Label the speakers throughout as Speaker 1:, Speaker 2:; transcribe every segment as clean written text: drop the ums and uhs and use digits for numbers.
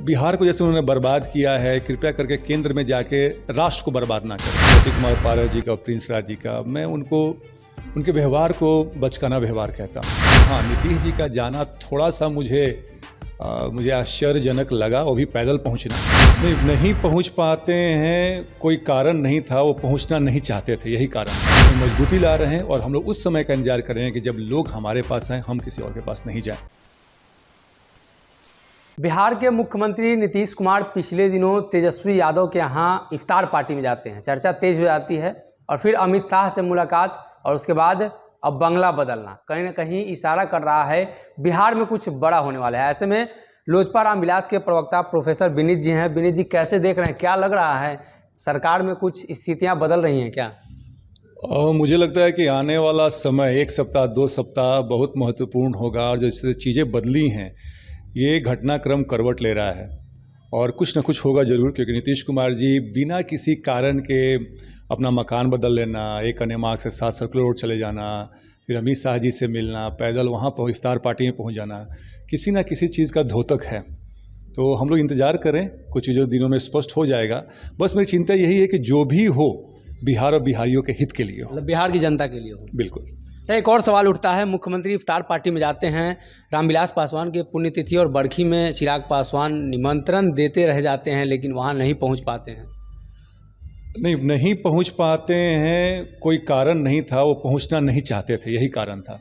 Speaker 1: बिहार को जैसे उन्होंने बर्बाद किया है, कृपया करके केंद्र में जाके राष्ट्र को बर्बाद ना करें। ज्योति कुमार पारस जी का, प्रिंस राज जी का, मैं उनको उनके व्यवहार को बचकाना व्यवहार कहता हूँ। हाँ, नीतीश जी का जाना थोड़ा सा मुझे आश्चर्यजनक लगा, वो भी पैदल पहुँचना। नहीं पहुँच पाते हैं, कोई कारण नहीं था, वो पहुँचना नहीं चाहते थे, यही कारण है। तो मजबूती ला रहे हैं और हम लोग उस समय का इंतजार कर रहे हैं कि जब लोग हमारे पास आएँ, हम किसी और के पास नहीं जाएं।
Speaker 2: बिहार के मुख्यमंत्री नीतीश कुमार पिछले दिनों तेजस्वी यादव के यहाँ इफ्तार पार्टी में जाते हैं। चर्चा तेज हो जाती है और फिर अमित शाह से मुलाकात और उसके बाद अब बंगला बदलना कहीं ना कहीं इशारा कर रहा है बिहार में कुछ बड़ा होने वाला है। ऐसे में लोजपा रामविलास के प्रवक्ता प्रोफेसर विनीत जी हैं। विनीत जी, कैसे देख रहे हैं, क्या लग रहा है, सरकार में कुछ स्थितियाँ बदल रही हैं क्या?
Speaker 1: मुझे लगता है कि आने वाला समय 1 सप्ताह 2 सप्ताह बहुत महत्वपूर्ण होगा और जैसे चीज़ें बदली हैं, ये घटनाक्रम करवट ले रहा है और कुछ न कुछ होगा ज़रूर, क्योंकि नीतीश कुमार जी बिना किसी कारण के अपना मकान बदल लेना, एक अन्य मार्ग से 7 सर्कुलर रोड चले जाना, फिर अमित शाह जी से मिलना, पैदल वहाँ पर इफ्तार पार्टी में पहुँच जाना, किसी न किसी चीज़ का द्योतक है। तो हम लोग इंतज़ार करें, कुछ चीज़ों दिनों में स्पष्ट हो जाएगा। बस मेरी चिंता यही है कि जो भी हो बिहार और बिहारियों के हित के लिए हो,
Speaker 2: मतलब बिहार की जनता के लिए हो।
Speaker 1: बिल्कुल।
Speaker 2: एक और सवाल उठता है, मुख्यमंत्री इफ्तार पार्टी में जाते हैं, रामविलास पासवान की पुण्यतिथि और बरखी में चिराग पासवान निमंत्रण देते रह जाते हैं लेकिन वहाँ नहीं पहुँच पाते हैं।
Speaker 1: नहीं पहुंच पाते हैं, कोई कारण नहीं था, वो पहुंचना नहीं चाहते थे, यही कारण था।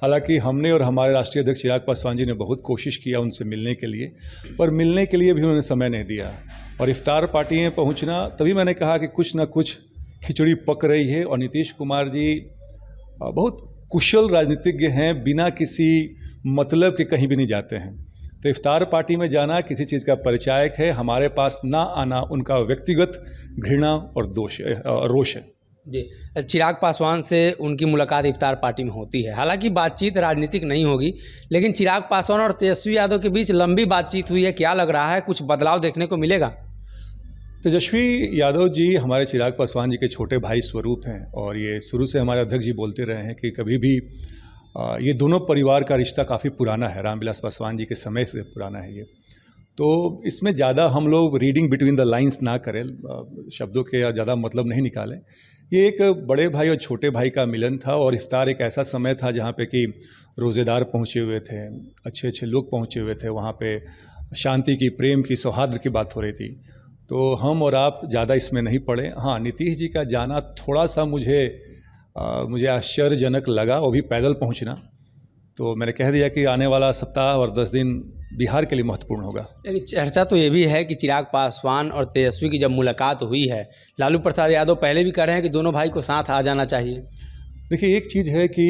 Speaker 1: हालांकि हमने और हमारे राष्ट्रीय अध्यक्ष चिराग पासवान जी ने बहुत कोशिश किया उनसे मिलने के लिए, पर मिलने के लिए भी उन्होंने समय नहीं दिया। और इफ्तार पार्टी में पहुंचना, तभी मैंने कहा कि कुछ ना कुछ खिचड़ी पक रही है। और नीतीश कुमार जी बहुत कुशल राजनीतिज्ञ हैं, बिना किसी मतलब के कहीं भी नहीं जाते हैं। तो इफ्तार पार्टी में जाना किसी चीज़ का परिचायक है, हमारे पास ना आना उनका व्यक्तिगत घृणा और रोष है।
Speaker 2: जी, चिराग पासवान से उनकी मुलाकात इफ्तार पार्टी में होती है। हालांकि बातचीत राजनीतिक नहीं होगी, लेकिन चिराग पासवान और तेजस्वी यादव के बीच लंबी बातचीत हुई है। क्या लग रहा है, कुछ बदलाव देखने को मिलेगा?
Speaker 1: तेजस्वी यादव जी हमारे चिराग पासवान जी के छोटे भाई स्वरूप हैं और ये शुरू से हमारे अध्यक्ष जी बोलते रहे हैं कि कभी भी ये दोनों परिवार का रिश्ता काफ़ी पुराना है, रामविलास पासवान जी के समय से पुराना है ये। तो इसमें ज़्यादा हम लोग रीडिंग बिटवीन द लाइंस ना करें, शब्दों के ज़्यादा मतलब नहीं निकालें। ये एक बड़े भाई और छोटे भाई का मिलन था और इफ्तार एक ऐसा समय था जहाँ पे कि रोज़ेदार पहुँचे हुए थे, अच्छे अच्छे लोग पहुँचे हुए थे, वहाँ पे शांति की, प्रेम की, सौहार्द की बात हो रही थी। तो हम और आप ज़्यादा इसमें नहीं पड़े। हाँ, नीतीश जी का जाना थोड़ा सा मुझे आश्चर्यजनक लगा, वो भी पैदल पहुंचना। तो मैंने कह दिया कि आने वाला सप्ताह और 10 दिन बिहार के लिए महत्वपूर्ण होगा।
Speaker 2: लेकिन चर्चा तो ये भी है कि चिराग पासवान और तेजस्वी की जब मुलाकात हुई है, लालू प्रसाद यादव पहले भी कह रहे हैं कि दोनों भाई को साथ आ जाना चाहिए।
Speaker 1: देखिए, एक चीज़ है कि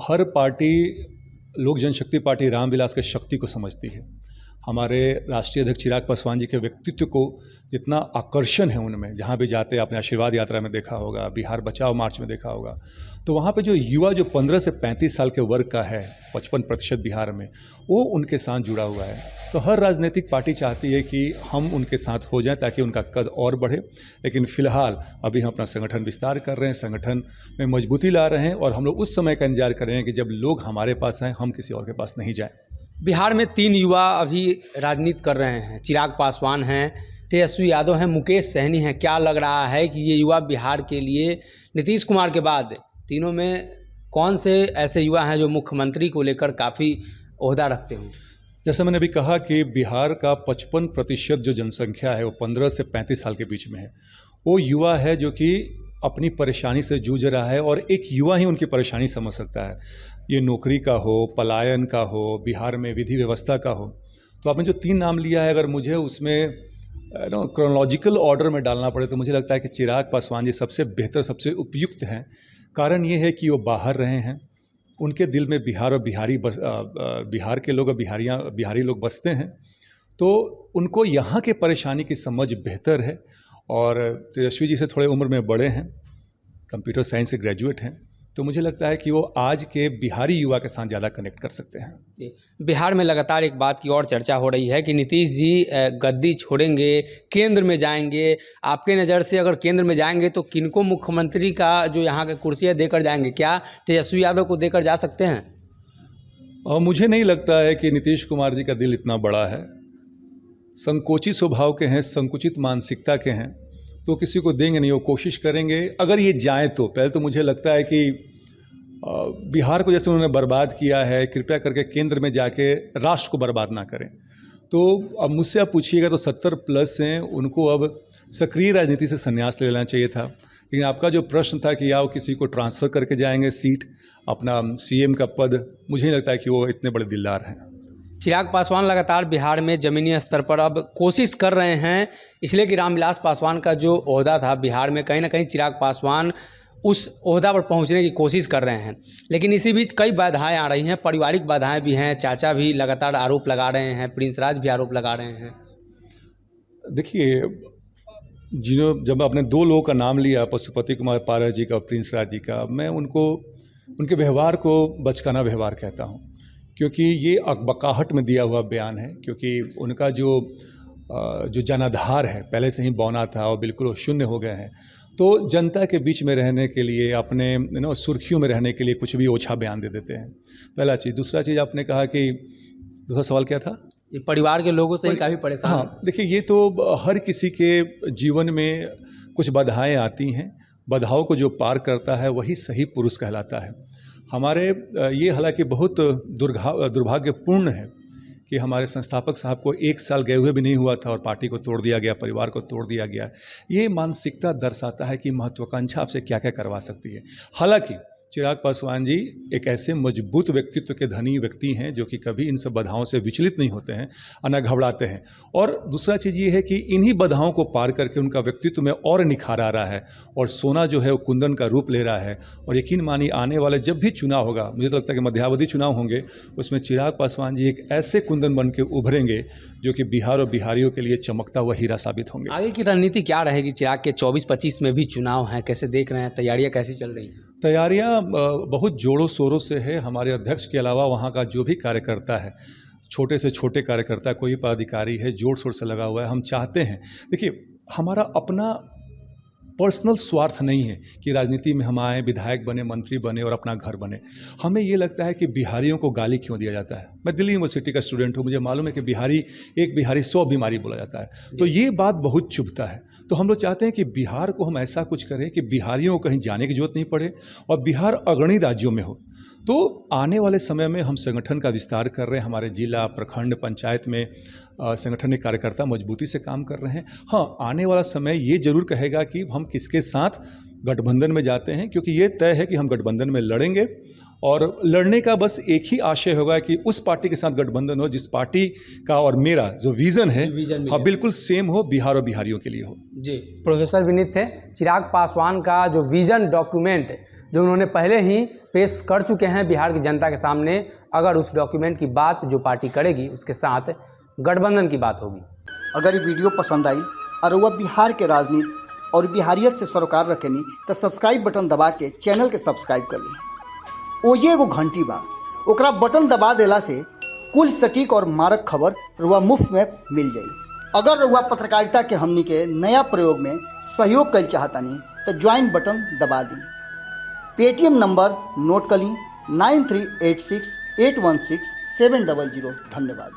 Speaker 1: हर पार्टी, लोक जनशक्ति पार्टी रामविलास की शक्ति को समझती है। हमारे राष्ट्रीय अध्यक्ष चिराग पासवान जी के व्यक्तित्व को जितना आकर्षण है उनमें, जहाँ भी जाते आपने आशीर्वाद यात्रा में देखा होगा, बिहार बचाओ मार्च में देखा होगा, तो वहाँ पे जो युवा जो 15 से 35 साल के वर्ग का है, 55% बिहार में, वो उनके साथ जुड़ा हुआ है। तो हर राजनीतिक पार्टी चाहती है कि हम उनके साथ हो जाएं ताकि उनका कद और बढ़े। लेकिन फ़िलहाल अभी हम अपना संगठन विस्तार कर रहे हैं, संगठन में मजबूती ला रहे हैं और हम लोग उस समय का इंतजार कर रहे हैं कि जब लोग हमारे पास आएँ, हम किसी और के पास नहीं जाएँ।
Speaker 2: बिहार में 3 युवा अभी राजनीति कर रहे हैं। चिराग पासवान हैं, तेजस्वी यादव हैं, मुकेश सहनी हैं। क्या लग रहा है कि ये युवा बिहार के लिए नीतीश कुमार के बाद तीनों में कौन से ऐसे युवा हैं जो मुख्यमंत्री को लेकर काफ़ी ओहदा रखते हों?
Speaker 1: जैसा मैंने अभी कहा कि बिहार का 55% जो जनसंख्या है वो 15 से 35 साल के बीच में है। वो युवा है जो कि अपनी परेशानी से जूझ रहा है और एक युवा ही उनकी परेशानी समझ सकता है। ये नौकरी का हो, पलायन का हो, बिहार में विधि व्यवस्था का हो। तो आपने जो 3 नाम लिया है, अगर मुझे उसमें क्रोनोलॉजिकल ऑर्डर में डालना पड़े तो मुझे लगता है कि चिराग पासवान जी सबसे बेहतर, सबसे उपयुक्त हैं। कारण ये है कि वो बाहर रहे हैं, उनके दिल में बिहार और बिहार के लोग और बिहारी लोग बसते हैं, तो उनको यहाँ के परेशानी की समझ बेहतर है। और तेजस्वी जी से थोड़े उम्र में बड़े हैं, कंप्यूटर साइंस से ग्रेजुएट हैं, तो मुझे लगता है कि वो आज के बिहारी युवा के साथ ज़्यादा कनेक्ट कर सकते हैं।
Speaker 2: बिहार में लगातार एक बात की और चर्चा हो रही है कि नीतीश जी गद्दी छोड़ेंगे, केंद्र में जाएंगे। आपके नज़र से अगर केंद्र में जाएंगे तो किनको मुख्यमंत्री का जो यहाँ की कुर्सी है देकर जाएंगे? क्या तेजस्वी यादव को देकर जा सकते हैं?
Speaker 1: और मुझे नहीं लगता है कि नीतीश कुमार जी का दिल इतना बड़ा है। संकोची स्वभाव के हैं, संकुचित मानसिकता के हैं, तो किसी को देंगे नहीं, वो कोशिश करेंगे। अगर ये जाए तो पहले तो मुझे लगता है कि बिहार को जैसे उन्होंने बर्बाद किया है, कृपया करके केंद्र में जाके राष्ट्र को बर्बाद ना करें। तो अब मुझसे आप पूछिएगा तो 70+ हैं, उनको अब सक्रिय राजनीति से संन्यास ले लेना चाहिए था। लेकिन आपका जो प्रश्न था कि आओ किसी को ट्रांसफ़र करके जाएंगे सीट, अपना सीएम का पद, मुझे नहीं लगता है कि वो इतने बड़े दिलदार हैं।
Speaker 2: चिराग पासवान लगातार बिहार में ज़मीनी स्तर पर अब कोशिश कर रहे हैं, इसलिए कि रामविलास पासवान का जो ओहदा था बिहार में, कहीं ना कहीं चिराग पासवान उस ओहदा पर पहुंचने की कोशिश कर रहे हैं। लेकिन इसी बीच कई बाधाएं आ रही हैं, पारिवारिक बाधाएं भी हैं, चाचा भी लगातार आरोप लगा रहे हैं, प्रिंस राज भी आरोप लगा रहे हैं।
Speaker 1: देखिए, जब आपने 2 लोगों का नाम लिया, पशुपति कुमार पारस जी का और प्रिंस राज जी का, मैं उनके व्यवहार को बचकाना व्यवहार कहता हूँ, क्योंकि ये अकबकाहट में दिया हुआ बयान है। क्योंकि उनका जो जनाधार है पहले से ही बौना था और बिल्कुल शून्य हो गए हैं। तो जनता के बीच में रहने के लिए, अपने सुर्खियों में रहने के लिए कुछ भी ओछा बयान दे देते हैं, पहला चीज़। दूसरा चीज़, आपने कहा कि दूसरा सवाल क्या था?
Speaker 2: ये परिवार के लोगों से ही काफ़ी परेशान।
Speaker 1: हाँ, देखिए, ये तो हर किसी के जीवन में कुछ बाधाएं आती हैं, बाधाओं को जो पार करता है वही सही पुरुष कहलाता है। हमारे ये हालांकि बहुत दुर्भाग्यपूर्ण है कि हमारे संस्थापक साहब को 1 साल गए हुए भी नहीं हुआ था और पार्टी को तोड़ दिया गया, परिवार को तोड़ दिया गया। ये मानसिकता दर्शाता है कि महत्वाकांक्षा आपसे क्या क्या करवा सकती है। हालांकि चिराग पासवान जी एक ऐसे मजबूत व्यक्तित्व के धनी व्यक्ति हैं जो कि कभी इन सब बाधाओं से विचलित नहीं होते हैं, न घबराते हैं। और दूसरा चीज़ ये है कि इन्हीं बाधाओं को पार करके उनका व्यक्तित्व में और निखार आ रहा है और सोना जो है वो कुंदन का रूप ले रहा है। और यकीन मानिए, आने वाले जब भी चुनाव होगा, मुझे तो लगता है कि मध्यावधि चुनाव होंगे, उसमें चिराग पासवान जी एक ऐसे कुंदन बन के उभरेंगे जो कि बिहार और बिहारियों के लिए चमकता हुआ हीरा साबित होंगे।
Speaker 2: आगे की रणनीति क्या रहेगी? चिराग के 24-25 में भी चुनाव हैं, कैसे देख रहे हैं? तैयारियाँ कैसी चल रही हैं?
Speaker 1: तैयारियां बहुत जोरों शोरों से है। हमारे अध्यक्ष के अलावा वहाँ का जो भी कार्यकर्ता है, छोटे से छोटे कार्यकर्ता, कोई पदाधिकारी है, जोर शोर से लगा हुआ है। हम चाहते हैं, देखिए, हमारा अपना पर्सनल स्वार्थ नहीं है कि राजनीति में हम आए, विधायक बने, मंत्री बने और अपना घर बने। हमें ये लगता है कि बिहारियों को गाली क्यों दिया जाता है। मैं दिल्ली यूनिवर्सिटी का स्टूडेंट हूँ, मुझे मालूम है कि एक बिहारी 100 बीमारी बोला जाता है। तो ये बात बहुत चुभता है। तो हम लोग चाहते हैं कि बिहार को हम ऐसा कुछ करें कि बिहारियों को कहीं जाने की जरूरत नहीं पड़े और बिहार अग्रणी राज्यों में हो। तो आने वाले समय में हम संगठन का विस्तार कर रहे हैं। हमारे जिला, प्रखंड, पंचायत में संगठनिक कार्यकर्ता मजबूती से काम कर रहे हैं। हाँ, आने वाला समय ये जरूर कहेगा कि हम किसके साथ गठबंधन में जाते हैं, क्योंकि ये तय है कि हम गठबंधन में लड़ेंगे और लड़ने का बस एक ही आशय होगा कि उस पार्टी के साथ गठबंधन हो जिस पार्टी का और मेरा जो विज़न है, हाँ, बिल्कुल सेम हो, बिहार और बिहारियों के लिए हो।
Speaker 2: जी, प्रोफेसर विनीत थे। चिराग पासवान का जो विज़न डॉक्यूमेंट जो उन्होंने पहले ही पेश कर चुके हैं बिहार की जनता के सामने, अगर उस डॉक्यूमेंट की बात जो पार्टी करेगी उसके साथ गठबंधन की बात होगी।
Speaker 3: अगर ये वीडियो पसंद आई और वह बिहार के राजनीति और बिहारियत से सरोकार रखेनी तो सब्सक्राइब बटन दबा के चैनल के सब्सक्राइब कर ली। ओजे एगो घंटी बा, ओकरा बटन दबा देला से कुल सटीक और मारक खबर रुआ मुफ्त में मिल जाई। अगर रुआ पत्रकारिता के हमनी के नया प्रयोग में सहयोग कर चाहतानी तो ज्वाइन बटन दबा दी। पेटीएम नंबर नोट कर ली 9386816700। धन्यवाद।